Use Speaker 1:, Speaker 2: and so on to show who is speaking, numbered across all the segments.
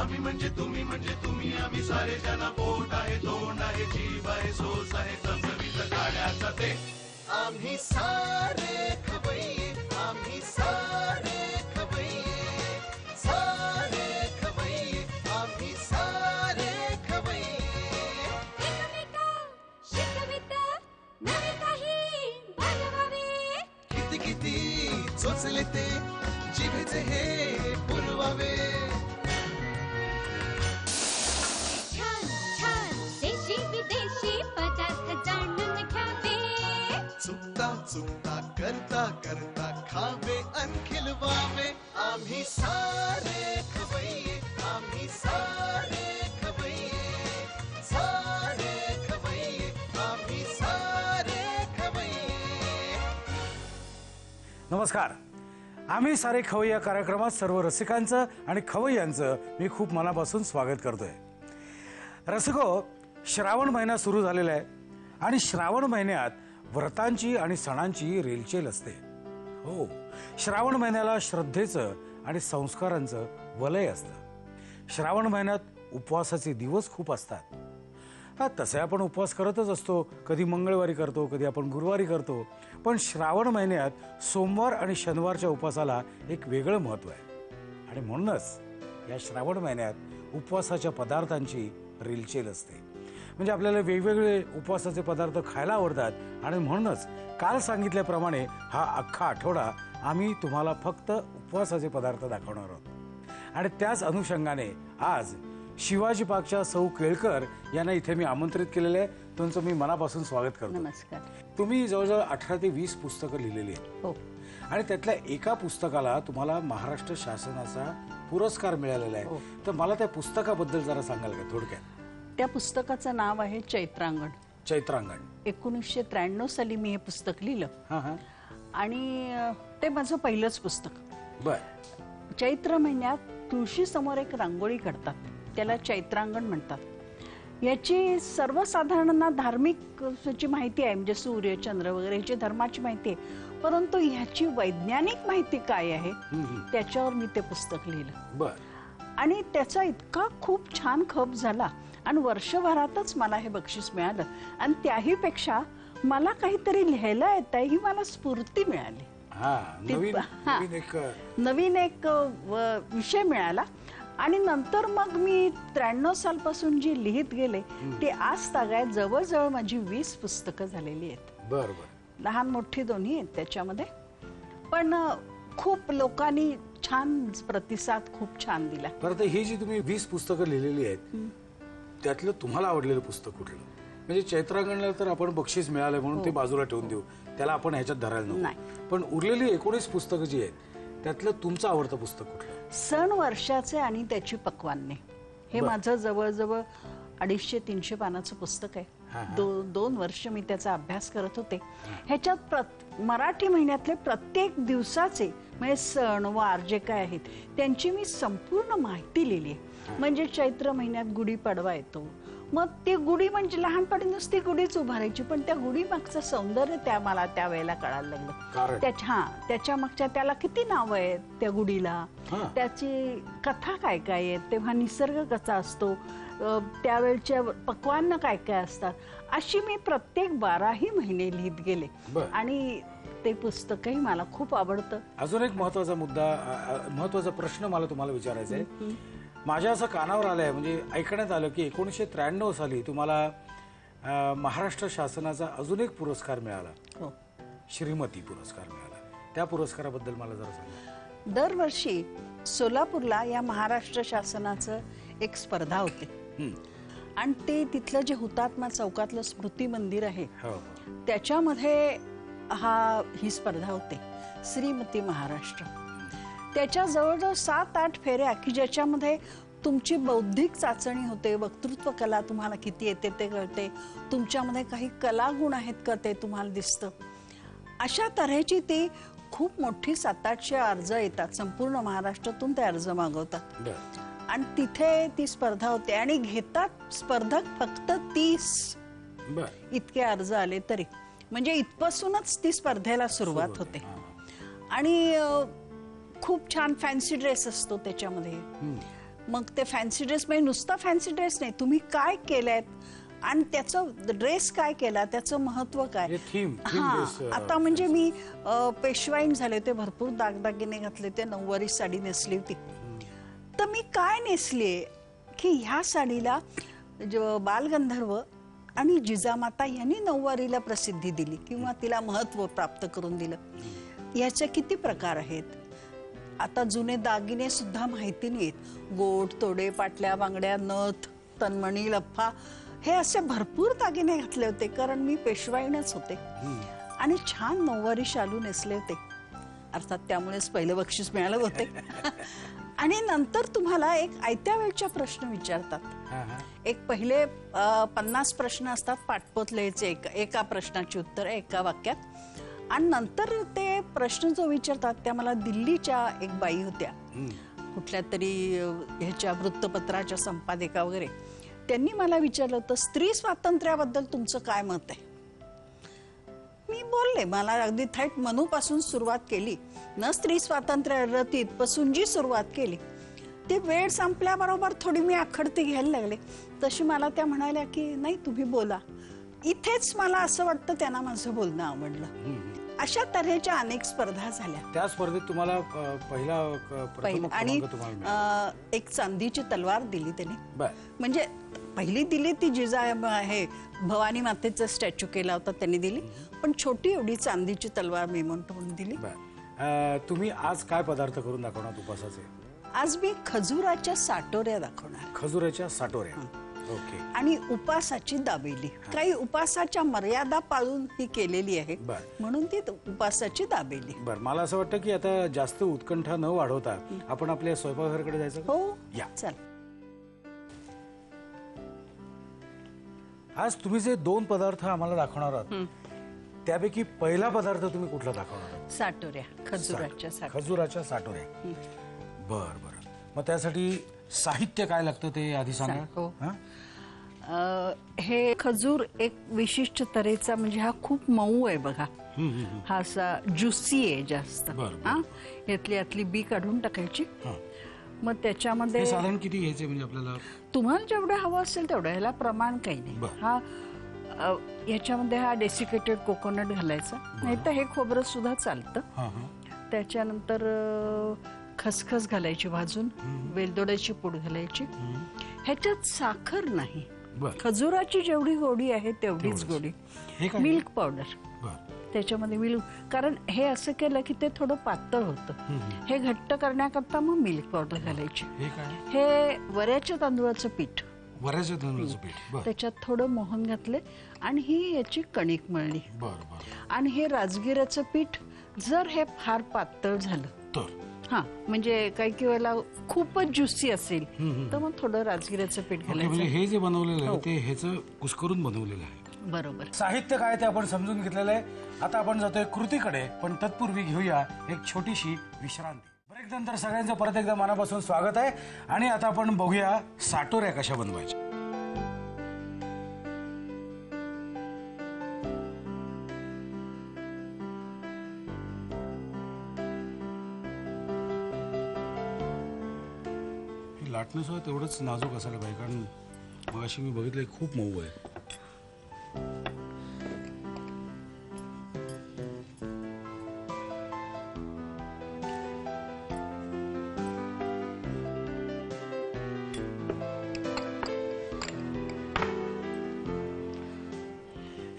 Speaker 1: आम्ही म्हणजे तुम्ही आम्ही सारे जना पोट आहे तोंड आहे जीव आहे सोस आहे चमचमीत गाण्याचा ते आम्ही सारे खवय्ये आम्ही सारे खवय्ये सारे खवय्ये आम्ही सारे खवय्ये
Speaker 2: एकमेका शिकवित नवे काही बनवावे
Speaker 1: किती किती चोचले ते जिभेचे हे पुरवावे
Speaker 2: छान छान देशी विदेशी पदार्थ जाणून घ्यावे
Speaker 1: चुकता चुकता करता करता खावे अन खिलवावे आम्ही सारे खवय्ये आम्ही सारे खवय्ये सारे खवय्ये आम्ही सारे खवय्ये.
Speaker 3: नमस्कार. आम्ही सारे खवय्या कार्यक्रमात सर्व रसिकांचं आणि खवय्यांचं मी खूप मनापासून स्वागत करतोय. रसिको, श्रावण महिना सुरू झालेला आहे आणि श्रावण महिन्यात व्रतांची आणि सणांची रेलचेल असते. हो, श्रावण महिन्याला श्रद्धेचं आणि संस्कारांचं वलय असतं. श्रावण महिन्यात उपवासाचे दिवस खूप असतात. तसे आपण उपवास करतच असतो. कधी मंगळवारी करतो, कधी आपण गुरुवारी करतो. पण श्रावण महिन्यात सोमवार आणि शनिवारच्या उपवासाला एक वेगळं महत्त्व आहे आणि म्हणूनच या श्रावण महिन्यात उपवासाच्या पदार्थांची रेलचेल असते. म्हणजे आपल्याला वेगवेगळे उपवासाचे पदार्थ खायला आवडतात आणि म्हणूनच काल सांगितल्याप्रमाणे हा अख्खा आठवडा आम्ही तुम्हाला फक्त उपवासाचे पदार्थ दाखवणार आहोत. आणि त्याच अनुषंगाने आज शिवाजी पाकच्या सौ केळकर यांना इथे मी आमंत्रित केलेलं आहे. तुमचं मी मनापासून स्वागत करतो.
Speaker 4: नमस्कार.
Speaker 3: तुम्ही जवळजवळ 18 ते 20 पुस्तकं लिहिलेली आहेत.
Speaker 4: हो.
Speaker 3: आणि त्यातल्या एका पुस्तकाला तुम्हाला महाराष्ट्र शासनाचा पुरस्कार मिळालेला आहे. तर मला त्या पुस्तकाबद्दल जरा सांगाल का थोडक्यात?
Speaker 4: त्या पुस्तकाचं नाव आहे चैत्रांगण.
Speaker 3: चैत्रांगण.
Speaker 4: 1993 साली मी हे पुस्तक लिहिलं.
Speaker 3: हा.
Speaker 4: आणि ते माझं पहिलंच पुस्तक.
Speaker 3: बर.
Speaker 4: चैत्र महिन्यात तुळशी समोर एक रांगोळी काढतात, त्याला चैत्रांगण म्हणतात. याची सर्वसाधारणांना धार्मिक माहिती आहे, म्हणजे सूर्य चंद्र वगैरे याची धर्माची माहिती आहे, परंतु ह्याची वैज्ञानिक माहिती काय आहे त्याच्यावर मी ते पुस्तक लिहिलं.
Speaker 3: बर.
Speaker 4: आणि त्याचा इतका खूप छान खप झाला आणि वर्षभरातच मला हे बक्षीस मिळालं. आणि त्याही पेक्षा मला काहीतरी लिहायला येत आहे ही मला स्फूर्ती मिळाली. नवीन एक विषय मिळाला. आणि नंतर मग मी 93 सालपासून जी लिहित गेले ती आज तागायत जवळजवळ माझी 20 पुस्तकं झालेली आहेत.
Speaker 3: बरोबर.
Speaker 4: लहान मोठी दोन्ही आहेत त्याच्यामध्ये. पण खूप लोकांनी छान प्रतिसाद खूप छान दिला.
Speaker 3: परत ही जी तुम्ही 20 पुस्तकं लिहिलेली आहेत त्यातलं तुम्हाला आवडलेलं पुस्तक कुठलं? म्हणजे चैत्रांगणला तर आपण बक्षीस मिळालं म्हणून ते बाजूला ठेवून देऊ, त्याला आपण ह्याच्यात धरायला नको. पण उरलेली 19 पुस्तकं जी आहेत त्यातलं तुमचं आवडतं पुस्तक कुठलं?
Speaker 4: सण वर्षाचे आणि त्याची पक्वान्ने हे माझं जवळजवळ 250-300 पानाचं पुस्तक आहे. 2 वर्ष मी त्याचा अभ्यास करत होते. ह्याच्यात मराठी महिन्यातले प्रत्येक दिवसाचे म्हणजे सण वार जे काय आहेत त्यांची मी संपूर्ण माहिती लिहिली आहे. म्हणजे चैत्र महिन्यात गुढीपाडवा येतो, मग ती गुढी म्हणजे लहानपणी नुसती गुढीच उभारायची, पण त्या गुढी मागचं सौंदर्य मला त्यावेळेला कळायला लागलं. त्याच्या मागच्या त्याला किती नाव आहेत त्या गुढीला, त्याची कथा काय काय आहेत, तेव्हा निसर्ग कसा असतो, त्यावेळच्या पक्वान्न काय काय असतात, अशी मी प्रत्येक 12ही महिने लिहित गेले. आणि ते पुस्तकही मला खूप आवडतं.
Speaker 3: अजून एक महत्वाचा प्रश्न मला तुम्हाला विचारायचा आहे. माझ्या असं कानावर आलंय, म्हणजे ऐकण्यात आलं की 1993 साली तुम्हाला महाराष्ट्र शासनाचा अजून एक पुरस्कार मिळाला. श्रीमती पुरस्कार मिळाला. त्या पुरस्काराबद्दल मला जरा सांगा.
Speaker 4: दरवर्षी सोलापूरला या महाराष्ट्र शासनाचं एक स्पर्धा होते आणि ते तिथलं जे हुतात्मा चौकातलं स्मृती मंदिर आहे त्याच्यामध्ये ही स्पर्धा होते, श्रीमती महाराष्ट्र. त्याच्या जवळजवळ 7-8 फेऱ्या की ज्याच्यामध्ये तुमची बौद्धिक चाचणी होते, वक्तृत्व कला तुम्हाला किती येते ते कळते, तुमच्यामध्ये काही कलागुण आहेत का ते तुम्हाला दिसतं. अशा तऱ्हेची ती खूप मोठी 700-800 अर्ज येतात. संपूर्ण महाराष्ट्रातून ते अर्ज मागवतात आणि तिथे ती स्पर्धा होते आणि घेतात स्पर्धक फक्त 30 इतके अर्ज आले तरी. म्हणजे इथपासूनच ती स्पर्धेला सुरुवात होते. आणि खूप छान फॅन्सी ड्रेस असतो त्याच्यामध्ये. मग ते फॅन्सी ड्रेस म्हणजे नुसता फॅन्सी ड्रेस नाही, तुम्ही काय केलंय आणि त्याचं ड्रेस काय केला, त्याचं महत्व काय. आता म्हणजे मी पेशवाईन झाले होते, भरपूर दागदागिने घातले होते, नऊवारी साडी नेसली होती. तर मी काय नेसलीये की ह्या साडीला बालगंधर्व आणि जिजामाता यांनी नऊवारीला प्रसिद्धी दिली किंवा तिला महत्व प्राप्त करून दिलं. याचे किती प्रकार आहेत. आता जुने दागिने सुद्धा माहिती नाहीत. गोट, तोडे, पाटल्या, बांगड्या, नथ, तन्मणी, लफ्फा, हे असे भरपूर दागिने घातले होते कारण मी पेशवाईनच होते आणि छान नऊवारी शालू नेसले होते. अर्थात त्यामुळेच पहिलं बक्षीस मिळालं होते. आणि नंतर तुम्हाला एक आयत्या वेळच्या प्रश्न विचारतात. एक पहिले 50 प्रश्न असतात पाठपोत लिहायचे, एका प्रश्नाची उत्तर एका वाक्यात. आणि नंतर ते प्रश्न जो विचारतात त्या मला दिल्लीच्या एक बाई होत्या, कुठल्या तरी ह्याच्या वृत्तपत्राच्या संपादिका वगैरे. त्यांनी मला विचारलं होतं स्त्री स्वातंत्र्याबद्दल तुमचं काय मत आहे. मी बोलले, मला अगदी थेट मनूपासून सुरुवात केली. न स्त्री स्वातंत्र्य रतीतपासून जी सुरुवात केली ती वेळ संपल्याबरोबर थोडी मी आखडती घ्यायला लागले. तशी मला त्या म्हणाल्या की नाही तुम्ही बोला. इथेच मला असं वाटतं त्यांना माझं बोलणं आवडलं. अशा तऱ्हेच्या अनेक स्पर्धा झाल्या.
Speaker 3: त्या स्पर्धेत तुम्हाला पहिला
Speaker 4: आणि एक चांदीची तलवार दिली त्यांनी. म्हणजे पहिली दिली ती जिजा हे भवानी मातेचा स्टॅच्यू केला होता त्यांनी दिली, पण छोटी एवढी चांदीची तलवार मेमोंटो म्हणून दिली.
Speaker 3: तुम्ही आज काय पदार्थ करून दाखवणार उपासाचे.
Speaker 4: आज मी खजुराच्या साटोऱ्या दाखवणार.
Speaker 3: खजुराच्या साटोऱ्या. ओके.
Speaker 4: आणि उपासाची दाबेली. काही उपासाच्या मर्यादा पाळून ही केलेली आहे म्हणून ती उपासाची दाबेली.
Speaker 3: बरं, मला असं वाटतं की आता जास्त उत्कंठा न वाढवता आपण आपल्या स्वयंपाकघराकडे जायचं.
Speaker 4: हो
Speaker 3: या
Speaker 4: चल.
Speaker 3: आज तुम्ही जे 2 पदार्थ आम्हाला दाखवणार आहात त्यापैकी पहिला पदार्थ तुम्ही कुठला दाखवणार आहात.
Speaker 4: साटोऱ्या, खजुराच्या साटोऱ्या.
Speaker 3: खजुराच्या साटोऱ्या. बर बर. मग त्यासाठी साहित्य काय लागतं ते आधी सांगा.
Speaker 4: हे खजूर एक विशिष्ट तऱ्हेचा, म्हणजे हा खूप मऊ आहे बघा, हा असा ज्युसी आहे जास्त. यातली बी काढून टाकायची. मग त्याच्यामध्ये
Speaker 3: साधारण किती घ्यायचे म्हणजे आपल्याला
Speaker 4: तुम्हाला जेवढं हवं असेल तेवढं, ह्याला प्रमाण काही नाही. हा ह्याच्यामध्ये हा डेसिकेटेड कोकोनट घालायचा, नाही तर हे खोबरं सुद्धा चालतं. त्याच्यानंतर खसखस घालायची भाजून, वेलदोड्याची पूड घालायची. ह्याच्यात साखर नाही. खजुराची जेवढी गोडी आहे तेवढीच गोडी. मिल्क पावडर त्याच्यामध्ये मिल्क, कारण हे असं केलं की ते थोडं पातळ होतं. हे घट्ट करण्याकरता मग मिल्क पावडर घालायची. हे वऱ्याच्या तांदूळाचं पीठ. त्याच्यात थोडं मोहन घातले आणि ही याची कणिक मळली. आणि हे राजगिऱ्याचं पीठ. जर हे फार पातळ झालं म्हणजे काही वेळेला खूपच ज्युसी असेल तर मग थोडं राजगिऱ्याचं पीठ घालायचं.
Speaker 3: हे जे बनवलेलं आहे ते ह्याचं कुस्करून बनवलेलं आहे.
Speaker 4: बरोबर.
Speaker 3: साहित्य काय ते आपण समजून घेतलेलं आहे. आता आपण जातोय कृतीकडे, पण तत्पूर्वी घेऊया एक छोटीशी विश्रांती. ब्रेक नंतर सगळ्यांचं परत एकदा मनापासून स्वागत आहे. आणि आता आपण बघूया साटोऱ्या कशा बनवायच्या. लाटणं सुद्धा तेवढंच नाजूक असायला पाहिजे, कारण मगाशी मी बघितलंय खूप मऊ आहे.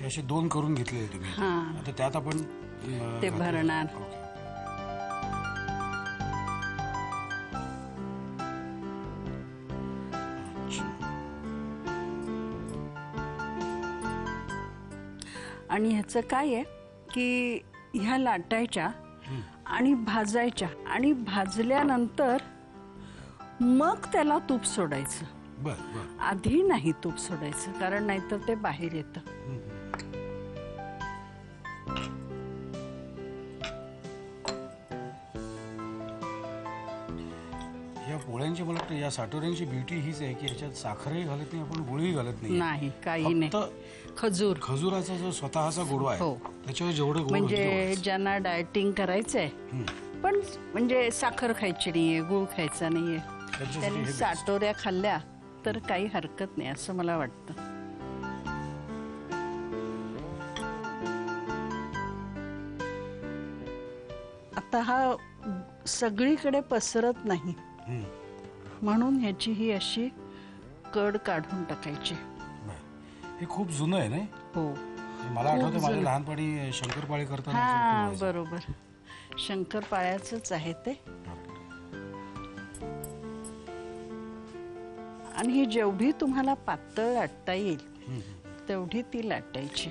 Speaker 3: असे 2 करून घेतले तुम्ही. आता त्यात आपण
Speaker 4: ते भरणार. आणि ह्याचं काय आहे की ह्या लाटायच्या आणि भाजायच्या, आणि भाजल्यानंतर मग त्याला तूप सोडायचं. आधी नाही तूप सोडायचं, कारण नाहीतर ते बाहेर येतं.
Speaker 3: या पोळ्यांची मला वाटतं, या साटोऱ्यांची ब्युटी हीच आहे की याच्यात साखरही घालत नाही आपण, गुळही घालत नाही.
Speaker 4: नाही, काही नाही. खजुराचा
Speaker 3: जो स्वतःचा गोडवा आहे त्याच्यावर जेवढं गोड,
Speaker 4: म्हणजे ज्यांना डायटिंग करायचंय पण म्हणजे साखर खायची नाहीये, गुळ खायचा नाहीये,
Speaker 3: त्यांच्यासाठी
Speaker 4: त्यांनी
Speaker 3: हे best.
Speaker 4: साटोऱ्या खाल्ल्या तर काही हरकत नाही असं मला वाटतं. आता हा सगळीकडे पसरत नाही
Speaker 3: हम्म.
Speaker 4: म्हणून ह्याची ही अशी कड काढून टाकायची.
Speaker 3: बरं. हे खूप जुनं आहे नाही?
Speaker 4: हो,
Speaker 3: मला आठवतं
Speaker 4: खूप
Speaker 3: माझ्या
Speaker 4: जुनं.
Speaker 3: लहानपणी शंकरपाळी करताना
Speaker 4: हा
Speaker 3: खूप व्हायचं.
Speaker 4: बरोबर, शंकरपाळ्याचंच आहे ते. आणि ही जेवढी तुम्हाला पातळ लाटता येईल तेवढी ती लाटायची.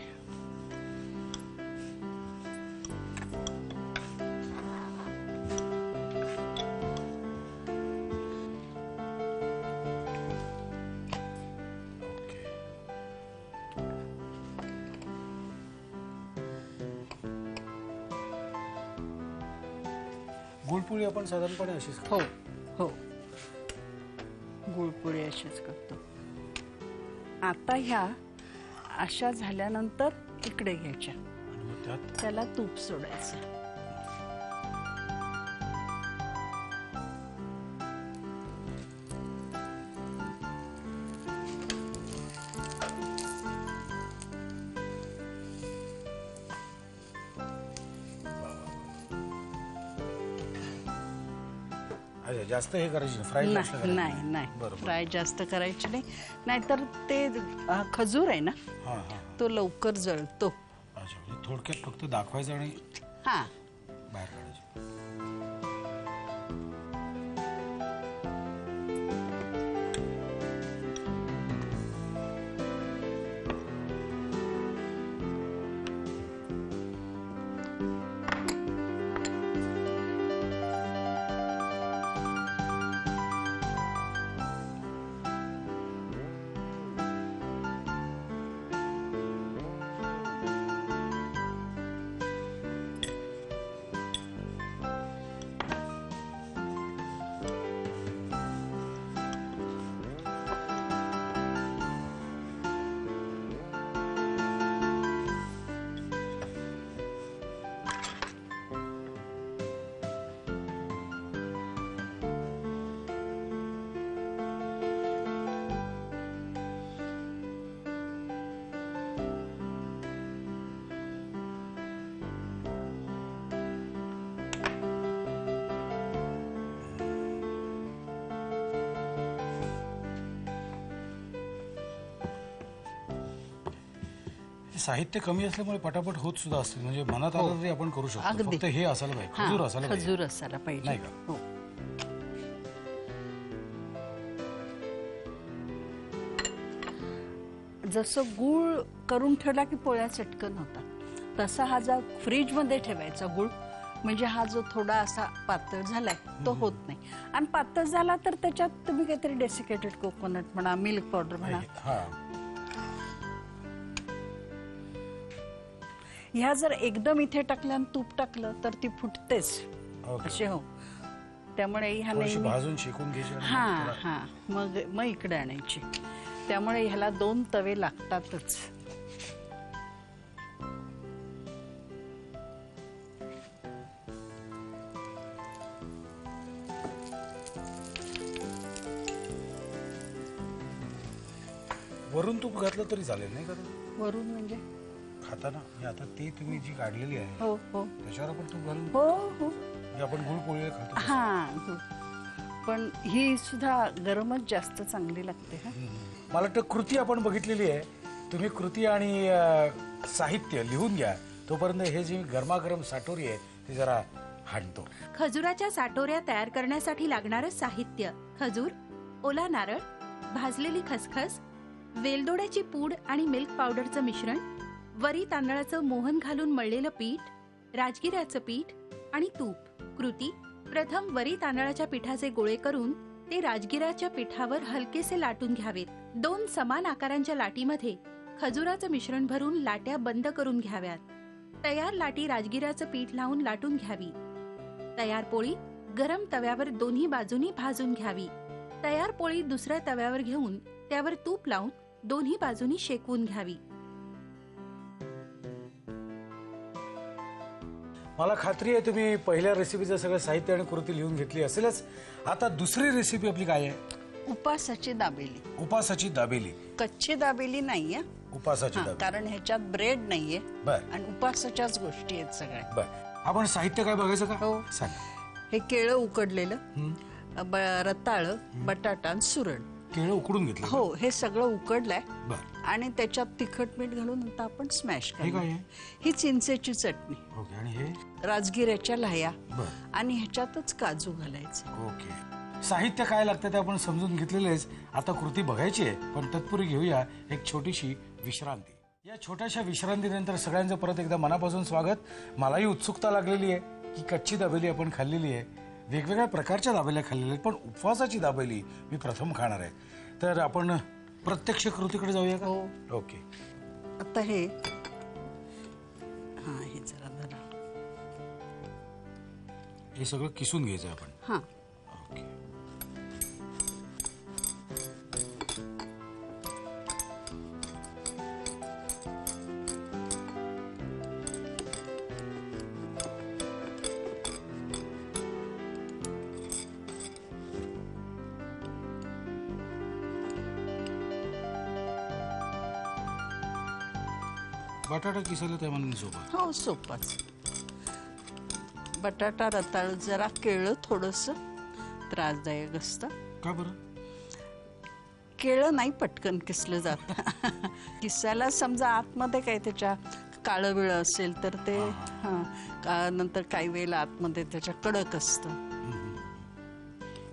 Speaker 3: गुळपोळी आपण साधारणपणे अशीच करतो.
Speaker 4: हो हो, गुळपोळी अशीच करतो. आता ह्या अशा झाल्यानंतर इकडे घ्यायच्या,
Speaker 3: आणि मग त्यात
Speaker 4: त्याला तूप सोडायचं.
Speaker 3: अच्छा, जास्त हे करायची फ्राय जास्त
Speaker 4: नाही
Speaker 3: करायची
Speaker 4: नाही नाही,
Speaker 3: बरोबर.
Speaker 4: फ्राय जास्त करायची नाही, नाहीतर ते खजूर आहे ना
Speaker 3: हां हां.
Speaker 4: तो लवकर जळतो.
Speaker 3: अच्छा, म्हणजे थोडक्यात फक्त दाखवायचं आणि
Speaker 4: हा,
Speaker 3: बाहेर काढायचं. साहित्य कमी असल्यामुळे पटापट होत सुद्धा असतील, म्हणजे मनात आलं तरी आपण करू शकतो.
Speaker 4: अगदी.
Speaker 3: फक्त हे असायला पाहिजे,
Speaker 4: हा,
Speaker 3: खजूर असायला पाहिजे.
Speaker 4: खजूर असायला पाहिजे.
Speaker 3: नाही का?
Speaker 4: हो. जसं गूळ करून ठेवला की पोळ्या चटकन होतात, तसा हा जर फ्रीज मध्ये ठेवायचा गूळ, म्हणजे हा जो थोडा असा पातळ झालाय तो होत नाही. आणि पातळ झाला तर त्याच्यात तुम्ही काहीतरी डेसिकेटेड कोकोनट म्हणा, मिल्क पावडर म्हणा,
Speaker 3: हां.
Speaker 4: ह्या जर एकदम इथे टाकल्या आणि तूप टाकलं तर ती फुटतेच
Speaker 3: ओके.
Speaker 4: असे. हो, त्यामुळे ह्या
Speaker 3: थोडीशी
Speaker 4: नेहमी
Speaker 3: भाजून शेकून घ्यायची आणि
Speaker 4: हा
Speaker 3: मग त्याला-
Speaker 4: हा, मग इकडे आणायची. त्यामुळे ह्याला 2 तवे लागतातच.
Speaker 3: वरून तूप घातलं तरी चालेल नाही का?
Speaker 4: वरून म्हणजे
Speaker 3: खाताना म्हणजे आता ती तुम्ही जी काढलेली आहे
Speaker 4: हो हो
Speaker 3: त्याच्यावर आपण तूप घालून
Speaker 4: हो हो,
Speaker 3: म्हणजे आपण गुळपोळी खातो तसं.
Speaker 4: हा हो. पण ही सुद्धा गरमच जास्त चांगली लागते. हा,
Speaker 3: मला वाटतं कृती आपण बघितलेली आहे. तुम्ही कृती आणि साहित्य लिहून घ्या, तोपर्यंत हे जी गरमागरम साटोरी आहे ती जरा हाणतो.
Speaker 2: खजुराच्या साटोऱ्या तयार करण्यासाठी लागणारं साहित्य: खजूर, ओला नारळ, भाजलेली खसखस, वेलदोड्याची पूड आणि मिल्क पावडरचं मिश्रण, वरी तांदळाचं मोहन घालून मळलेलं पीठ, राजगिऱ्याचं पीठ आणि तूप. कृती: प्रथम वरी तांदळाच्या पिठाचे गोळे करून ते राजगिऱ्याच्या पिठावर हलकेसे लाटून घ्यावेत. 2 समान आकारांच्या लाटीमध्ये खजुराचं मिश्रण भरून लाट्या बंद करून घ्याव्यात. तयार लाटी राजगिऱ्याचं पीठ लावून लाटून घ्यावी. तयार पोळी गरम तव्यावर दोन्ही बाजूनी भाजून घ्यावी. तयार पोळी दुसऱ्या तव्यावर घेऊन त्यावर तूप लावून दोन्ही बाजूनी शेकवून घ्यावी.
Speaker 3: मला खात्री आहे तुम्ही पहिल्या रेसिपीचं सगळं साहित्य आणि कृती लिहून घेतली असेलच. आता दुसरी रेसिपी आपली काय आहे?
Speaker 4: उपासाची दाबेली.
Speaker 3: उपासाची दाबेली.
Speaker 4: कच्ची दाबेली नाहीये,
Speaker 3: उपासाची
Speaker 4: हा,
Speaker 3: दाबेली.
Speaker 4: कारण ह्याच्यात ब्रेड नाहीये.
Speaker 3: बर
Speaker 4: आणि उपासाच्याच गोष्टी आहेत सगळ्या.
Speaker 3: बर, आपण साहित्य काय बघायचं का?
Speaker 4: हो.
Speaker 3: सांग.
Speaker 4: हे केळं उकडलेलं, रताळ, बटाटा आणि सुरण.
Speaker 3: केळं उकडून घेतलं?
Speaker 4: हो, हे सगळं उकडलंय.
Speaker 3: बर.
Speaker 4: आणि त्याच्यात तिखट मीठ घालून आता आपण स्मॅश
Speaker 3: हे काय
Speaker 4: करू.
Speaker 3: आहे?
Speaker 4: ही चिंचेची चटणी,
Speaker 3: ओके. आणि हे?
Speaker 4: राजगिऱ्याच्या लाह्या,
Speaker 3: बर.
Speaker 4: आणि ह्याच्यातच काजू घालायचे.
Speaker 3: ओके. साहित्य काय लागतं ते आपण समजून घेतलेलेच. आता कृती बघायची आहे, पण तत्पूर्वी घेऊया एक छोटीशी विश्रांती. या छोट्याशा विश्रांतीनंतर सगळ्यांचं परत एकदा मनापासून स्वागत. मलाही उत्सुकता लागलेली आहे की कच्ची दाबेली आपण खाल्लेली आहे, वेगवेगळ्या प्रकारच्या दाबेल्या खाल्लेल्या आहेत, पण उपवासाची दाबेली मी प्रथम खाणार आहे. तर आपण प्रत्यक्ष कृतीकडे जाऊया का?
Speaker 4: हो.
Speaker 3: ओके.
Speaker 4: आता हे हे जरा
Speaker 3: हे सगळं किसून घ्यायचं आपण.
Speaker 4: हा.
Speaker 3: ओके. बटाटा किसायला त्या मनाने सोबत?
Speaker 4: हो, सोपाच. बटाटा, रताळ, जरा केळं थोडस त्रासदायक असतं.
Speaker 3: का बरं?
Speaker 4: केळं नाही पटकन किसलं जात. किसायला समजा आतमध्ये काय त्याच्या काळं बिळं असेल तर ते नंतर काही वेळेला आतमध्ये त्याच्या कडक असतं.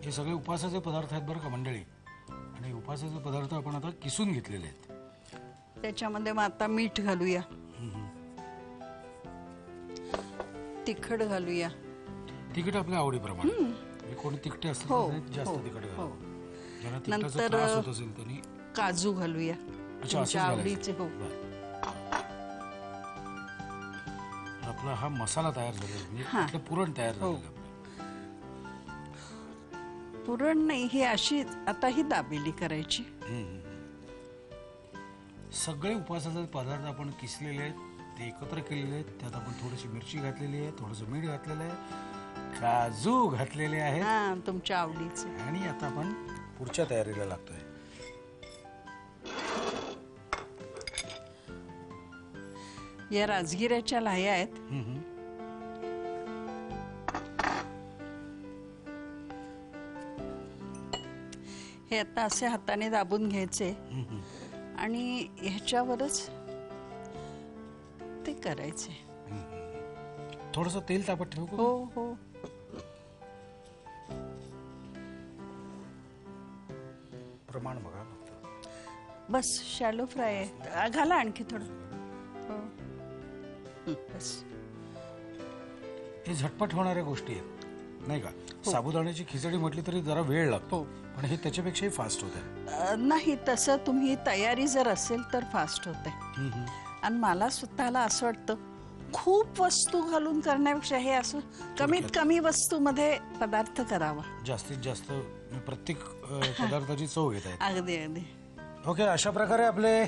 Speaker 3: हे सगळे उपवासाचे पदार्थ आहेत बरं का मंडळी. आणि उपवासाचे पदार्थ आपण आता किसून घेतलेले आहेत.
Speaker 4: त्याच्यामध्ये मग आता मीठ घालूया, तिखट घालूया.
Speaker 3: तिखट आपल्या आवडीप्रमाणे. कोणी तिखटे असतील
Speaker 4: हो,
Speaker 3: तर जास्त
Speaker 4: हो,
Speaker 3: तिखट
Speaker 4: हो.
Speaker 3: घाला. ज्यांना तिखटाचा
Speaker 4: नंतर
Speaker 3: त्रास होत असेल त्यांनी
Speaker 4: काजू घालूया
Speaker 3: अच्छा, असंच
Speaker 4: तुमच्या
Speaker 3: घालायचं.
Speaker 4: आवडीचे. हो.
Speaker 3: बरं. आपला हा मसाला तयार झालेला म्हणजे
Speaker 4: हा.
Speaker 3: आपलं पुरण तयार
Speaker 4: हो.
Speaker 3: झालेलं आपलं.
Speaker 4: पुरण नाही, ही अशी आता ही दाबेली करायची.
Speaker 3: सगळे उपवासाचे पदार्थ आपण किसलेले आहेत, ते एकत्र केलेले आहेत. त्यात आपण थोडीशी मिरची घातलेली आहे, थोडंसं मीठ घातलेलं आहे, काजू घातलेले आहेत.
Speaker 4: हा, तुमच्या आवडीचे.
Speaker 3: आणि आता आपण पुढच्या तयारीला लागतोय.
Speaker 4: या राजगिऱ्याच्या लाह्या आहेत. हे आता असे हाताने दाबून घ्यायचे आणि ह्याच्यावरच ते करायचे.
Speaker 3: थोडंसं तेल तापत ठेवू का?
Speaker 4: हो हो.
Speaker 3: प्रमाण बघा फक्त.
Speaker 4: बस शॅलो फ्राय आहे. घाला आणखी थोडं. हो. बस.
Speaker 3: हे झटपट होणाऱ्या गोष्टी आहेत नाही का? साबुदाण्याची खिचडी म्हटली तरी जरा वेळ लागतो, पण हे त्याच्यापेक्षाही फास्ट होत आहे.
Speaker 4: नाही, तसं तुम्ही तयारी जर असेल तर फास्ट होते. आणि मला स्वतःला असं वाटतं खूप वस्तू घालून करण्यापेक्षा हे असं कमीत कमी वस्तूमध्ये पदार्थ करावा.
Speaker 3: जास्तीत जास्त प्रत्येक पदार्थाची चव घेत आहेत.
Speaker 4: अगदी अगदी.
Speaker 3: ओके. अशा प्रकारे आपले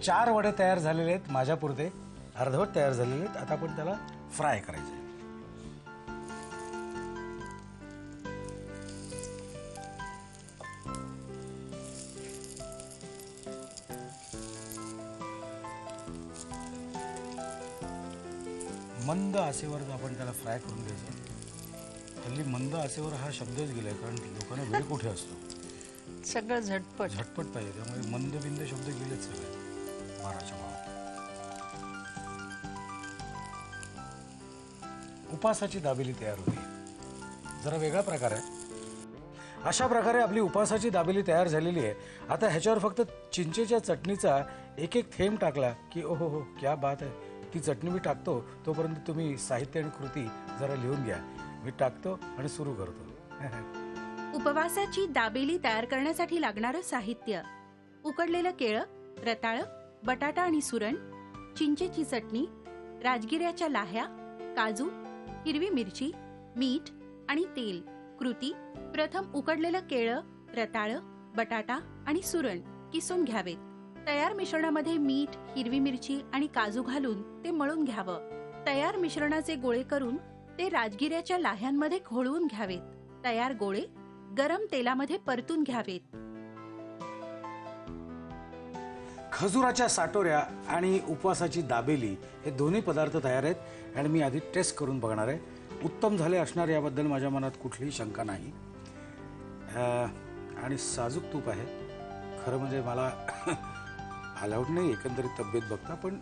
Speaker 3: 4 वडे तयार झालेले आहेत. माझ्यापुरते अर्धवट तयार झालेले आहेत. आता आपण त्याला फ्राय करायचं आहे. मंद आचेवर आपण त्याला फ्राय करून घ्यायचं. हल्ली मंद आचेवर हा शब्दच गेलाय, कारण लोकांना वेळ कुठे असतो.
Speaker 4: सगळं झटपट
Speaker 3: झटपट पाहिजे, त्यामुळे मंद बिंद शब्द गेलेच सगळे माराच्या भावात. उपासाची दाबेली तयार होती. जरा वेगळा प्रकार आहे. अशा प्रकारे आपली उपासाची दाबेली तयार झालेली आहे. आता ह्याच्यावर फक्त चिंचेच्या चटणीचा एक एक थेंब टाकला की ओहो हो, क्या बात आहे. ती चटणी मी टाकतो, तोपर्यंत तुम्ही साहित्य आणि कृती जरा लिहून घ्या. मी टाकतो आणि सुरू करतो.
Speaker 2: उपवासाची दाबेली तयार करण्यासाठी लागणारं साहित्य: उकडलेलं केळं, रताळ, बटाटा आणि सुरण, चिंचेची चटणी, राजगिऱ्याच्या लाह्या, काजू, हिरवी मिरची, मीठ आणि तेल. कृती: प्रथम उकडलेलं केळं, रताळ, बटाटा आणि सुरण किसून घ्यावेत. तयार मिश्रणामध्ये मीठ, हिरवी मिरची आणि काजू घालून ते मळून घ्यावं. तयार मिश्रणाचे गोळे करून ते राजगिऱ्याच्या लाह्यांमध्ये घोळवून घ्यावेत. तयार गोळे गरम तेलामध्ये परतून घ्यावेत.
Speaker 3: खजुराच्या साटोऱ्या आणि उपवासाची दाबेली हे दोन्ही पदार्थ तयार आहेत आणि मी आधी टेस्ट करून बघणार आहे. उत्तम झाले असणार याबद्दल माझ्या मनात कुठलीही शंका नाही. आणि साजूक तूप आहे. खरं म्हणजे मला अलाउड नाही एकंदरीत तब्येत बघता, पण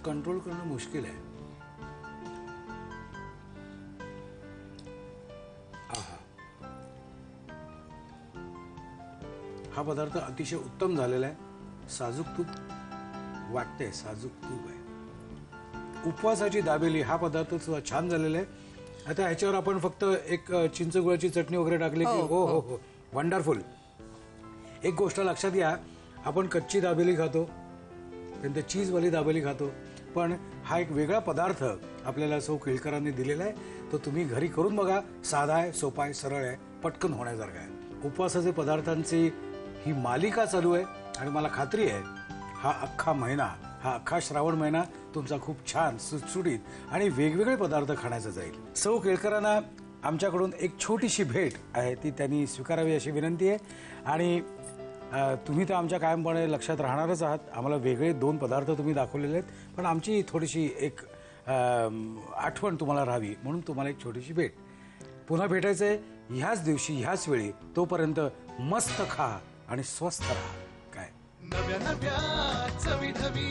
Speaker 3: कंट्रोल करणं मुश्किल आहे. हा पदार्थ अतिशय उत्तम झालेला आहे. साजूक तूप वाटते, साजूक तूप आहे. उपवासाची दाबेली हा पदार्थ सुद्धा छान झालेला आहे. आता ह्याच्यावर आपण फक्त एक चिंच गुळाची चटणी वगैरे टाकली की हो हो हो वंडरफुल. एक गोष्ट लक्षात घ्या, आपण कच्ची दाबेली खातो, त्यानंतर चीजवाली दाबेली खातो, पण हा एक वेगळा पदार्थ आपल्याला सौ केळकरांनी दिलेला आहे. तो तुम्ही घरी करून बघा. साधा आहे, सोपा आहे, सरळ आहे, पटकन होण्यासारखा आहे. उपवासाचे पदार्थांची ही मालिका चालू आहे आणि मला खात्री आहे हा अख्खा महिना, हा अख्खा श्रावण महिना तुमचा खूप छान सुटसुटीत आणि वेगवेगळे पदार्थ खाण्याचा जाईल. सौ केळकरांना आमच्याकडून एक छोटीशी भेट आहे, ती त्यांनी स्वीकारावी अशी विनंती आहे. आणि तुम्ही तर आमच्या कायमपणे लक्षात राहणारच आहात. आम्हाला वेगळे 2 पदार्थ तुम्ही दाखवलेले आहेत, पण आमची थोडीशी एक आठवण तुम्हाला राहावी म्हणून तुम्हाला एक छोटीशी भेट. पुन्हा भेटायचं आहे ह्याच दिवशी ह्याच वेळी. तोपर्यंत मस्त खा आणि स्वस्थ राहा. काय
Speaker 1: नव्या नव्या चवी ढवी